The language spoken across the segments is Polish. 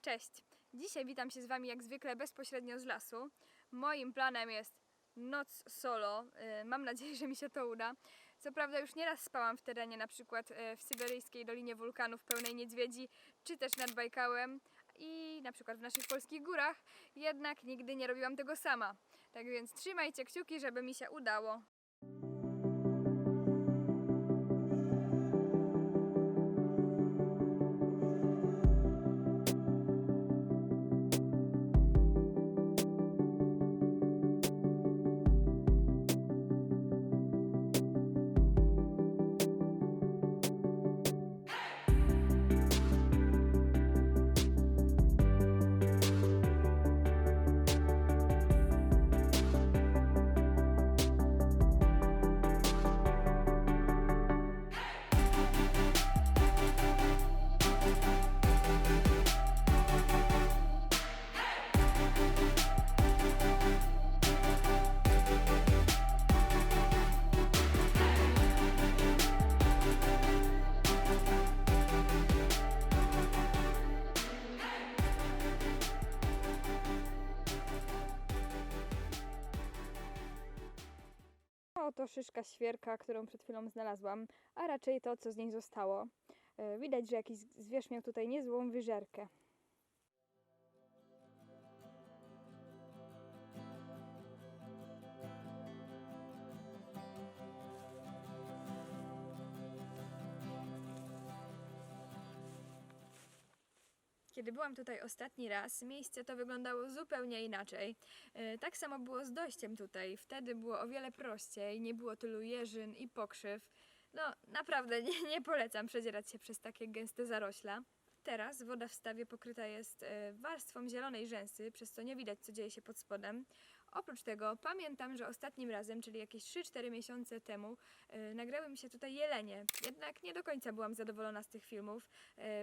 Cześć! Dzisiaj witam się z Wami jak zwykle bezpośrednio z lasu. Moim planem jest noc solo. Mam nadzieję, że mi się to uda. Co prawda już nieraz spałam w terenie, na przykład w syberyjskiej Dolinie Wulkanów pełnej niedźwiedzi, czy też nad Bajkałem i na przykład w naszych polskich górach, jednak nigdy nie robiłam tego sama. Tak więc trzymajcie kciuki, żeby mi się udało. Oto szyszka świerka, którą przed chwilą znalazłam, a raczej to, co z niej zostało. Widać, że jakiś zwierz miał tutaj niezłą wyżerkę. Kiedy byłam tutaj ostatni raz, miejsce to wyglądało zupełnie inaczej. Tak samo było z dojściem tutaj. Wtedy było o wiele prościej, nie było tylu jeżyn i pokrzyw. No, naprawdę nie polecam przedzierać się przez takie gęste zarośla. Teraz woda w stawie pokryta jest warstwą zielonej rzęsy, przez co nie widać, co dzieje się pod spodem. Oprócz tego pamiętam, że ostatnim razem, czyli jakieś 3-4 miesiące temu, nagrały mi się tutaj jelenie. Jednak nie do końca byłam zadowolona z tych filmów,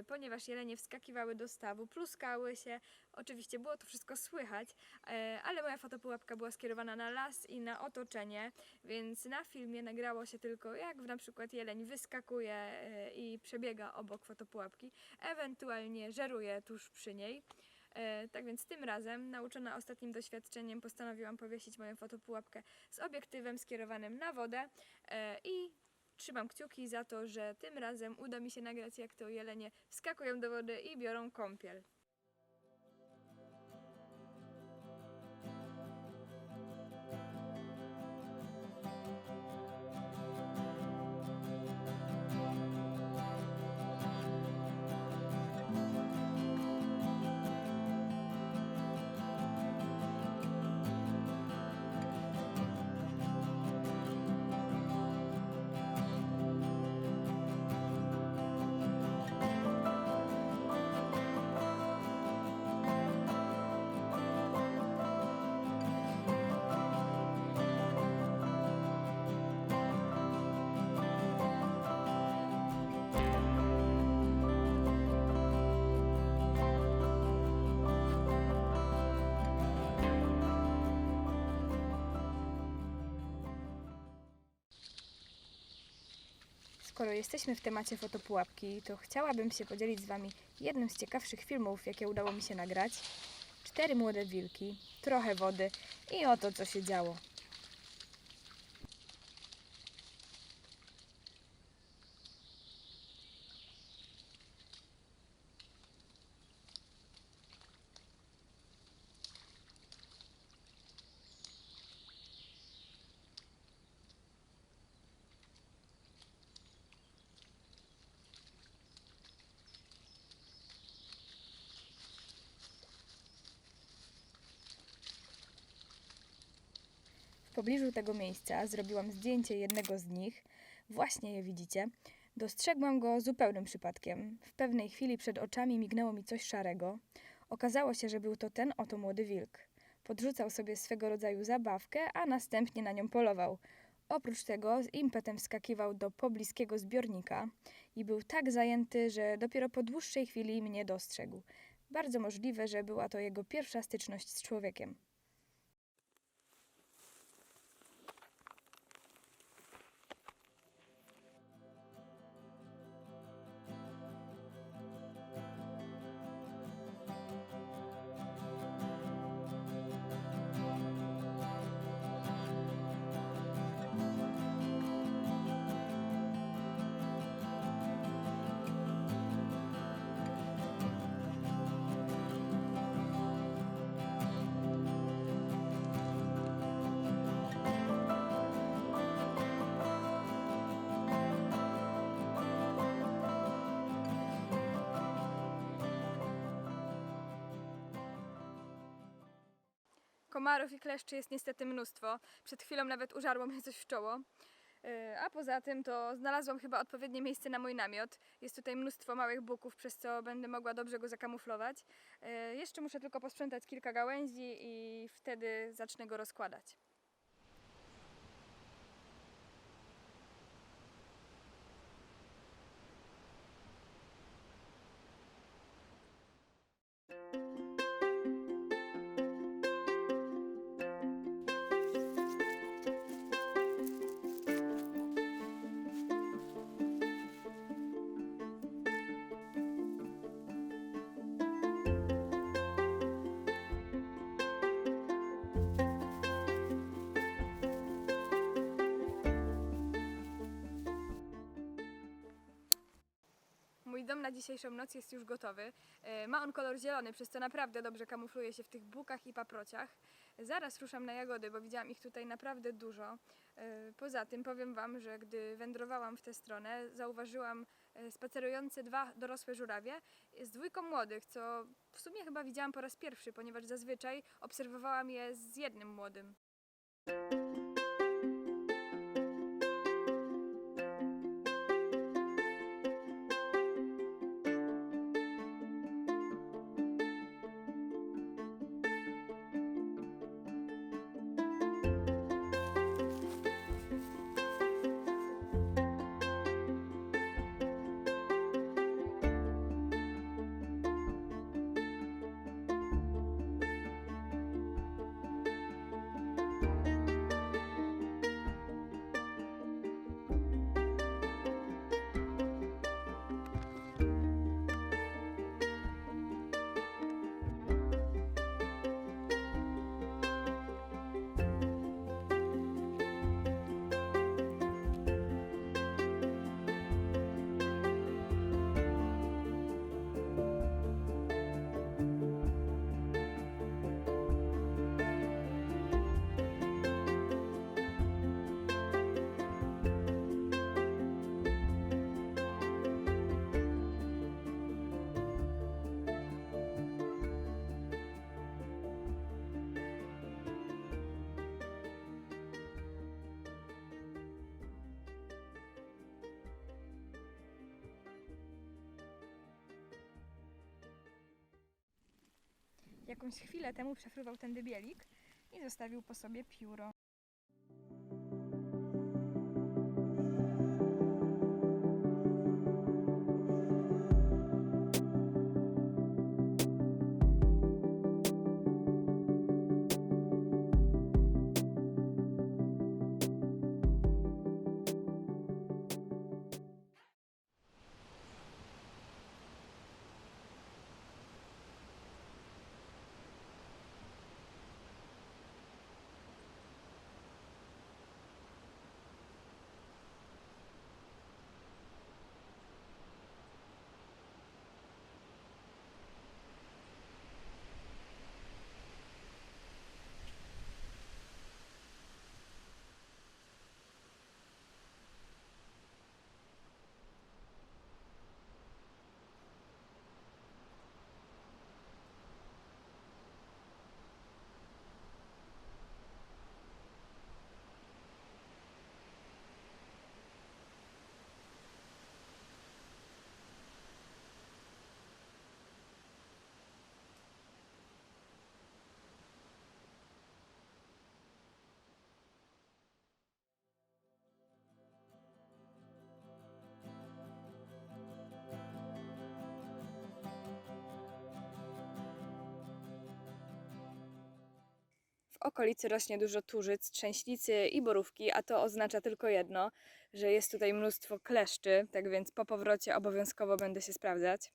ponieważ jelenie wskakiwały do stawu, pluskały się. Oczywiście było to wszystko słychać, ale moja fotopułapka była skierowana na las i na otoczenie, więc na filmie nagrało się tylko, jak na przykład jeleń wyskakuje i przebiega obok fotopułapki, ewentualnie żeruje tuż przy niej. Tak więc tym razem, nauczona ostatnim doświadczeniem, postanowiłam powiesić moją fotopułapkę z obiektywem skierowanym na wodę i trzymam kciuki za to, że tym razem uda mi się nagrać, jak to jelenie wskakują do wody i biorą kąpiel. Skoro jesteśmy w temacie fotopułapki, to chciałabym się podzielić z Wami jednym z ciekawszych filmów, jakie udało mi się nagrać. 4 młode wilki, trochę wody i oto co się działo. W pobliżu tego miejsca zrobiłam zdjęcie jednego z nich, właśnie je widzicie. Dostrzegłam go zupełnym przypadkiem. W pewnej chwili przed oczami mignęło mi coś szarego. Okazało się, że był to ten oto młody wilk. Podrzucał sobie swego rodzaju zabawkę, a następnie na nią polował. Oprócz tego z impetem wskakiwał do pobliskiego zbiornika i był tak zajęty, że dopiero po dłuższej chwili mnie dostrzegł. Bardzo możliwe, że była to jego pierwsza styczność z człowiekiem. Komarów i kleszczy jest niestety mnóstwo. Przed chwilą nawet użarło mnie coś w czoło. A poza tym to znalazłam chyba odpowiednie miejsce na mój namiot. Jest tutaj mnóstwo małych buków, przez co będę mogła dobrze go zakamuflować. Jeszcze muszę tylko posprzątać kilka gałęzi i wtedy zacznę go rozkładać. Mój dom na dzisiejszą noc jest już gotowy. Ma on kolor zielony, przez co naprawdę dobrze kamufluje się w tych bukach i paprociach. Zaraz ruszam na jagody, bo widziałam ich tutaj naprawdę dużo. Poza tym powiem Wam, że gdy wędrowałam w tę stronę, zauważyłam spacerujące 2 dorosłe żurawie z 2 młodych, co w sumie chyba widziałam po raz pierwszy, ponieważ zazwyczaj obserwowałam je z 1 młodym. Jakąś chwilę temu przefruwał tędy bielik i zostawił po sobie pióro. W okolicy rośnie dużo turzyc, trzęślicy i borówki, a to oznacza tylko jedno, że jest tutaj mnóstwo kleszczy, tak więc po powrocie obowiązkowo będę się sprawdzać.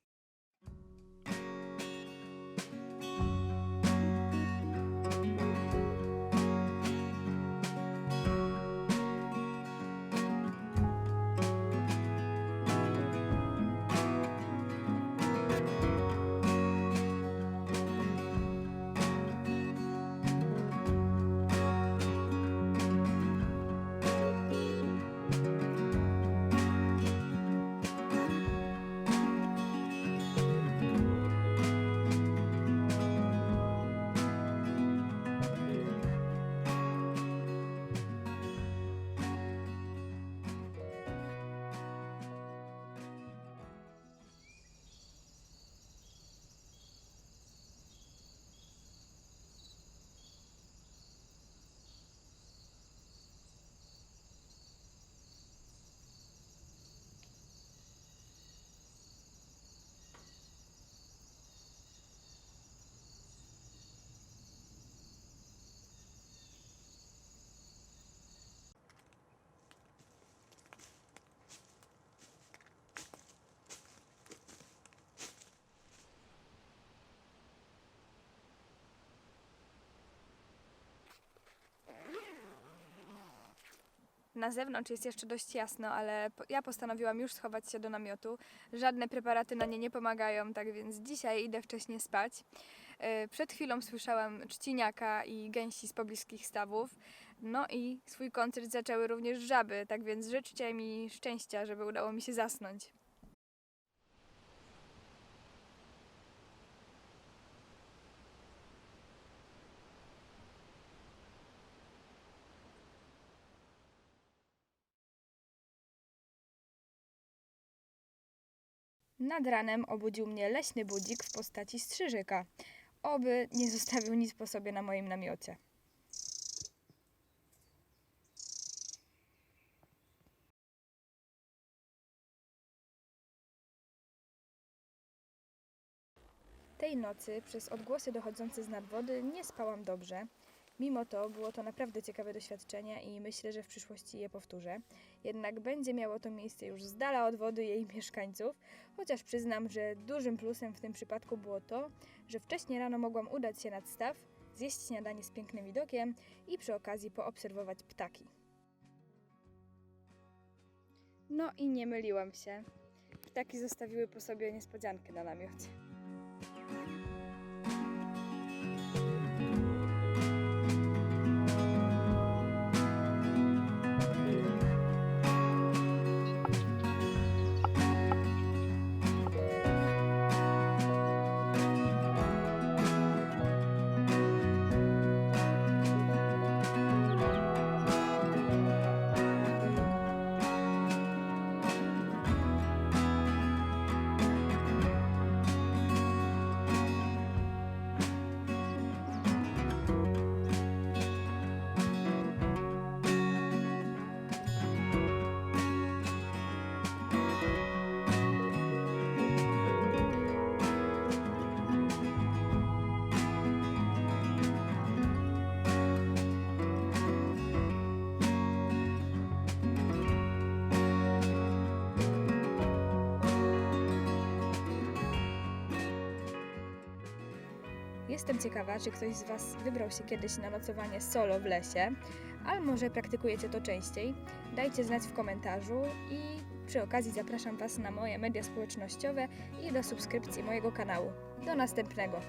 Na zewnątrz jest jeszcze dość jasno, ale ja postanowiłam już schować się do namiotu. Żadne preparaty na nie nie pomagają, tak więc dzisiaj idę wcześniej spać. Przed chwilą słyszałam trzciniaka i gęsi z pobliskich stawów. No i swój koncert zaczęły również żaby, tak więc życzcie mi szczęścia, żeby udało mi się zasnąć. Nad ranem obudził mnie leśny budzik w postaci strzyżyka. Oby nie zostawił nic po sobie na moim namiocie. Tej nocy przez odgłosy dochodzące z nadwody nie spałam dobrze. Mimo to było to naprawdę ciekawe doświadczenie i myślę, że w przyszłości je powtórzę. Jednak będzie miało to miejsce już z dala od wody i jej mieszkańców, chociaż przyznam, że dużym plusem w tym przypadku było to, że wcześniej rano mogłam udać się nad staw, zjeść śniadanie z pięknym widokiem i przy okazji poobserwować ptaki. No i nie myliłam się. Ptaki zostawiły po sobie niespodziankę na namiocie. Jestem ciekawa, czy ktoś z Was wybrał się kiedyś na nocowanie solo w lesie, albo może praktykujecie to częściej. Dajcie znać w komentarzu i przy okazji zapraszam Was na moje media społecznościowe i do subskrypcji mojego kanału. Do następnego!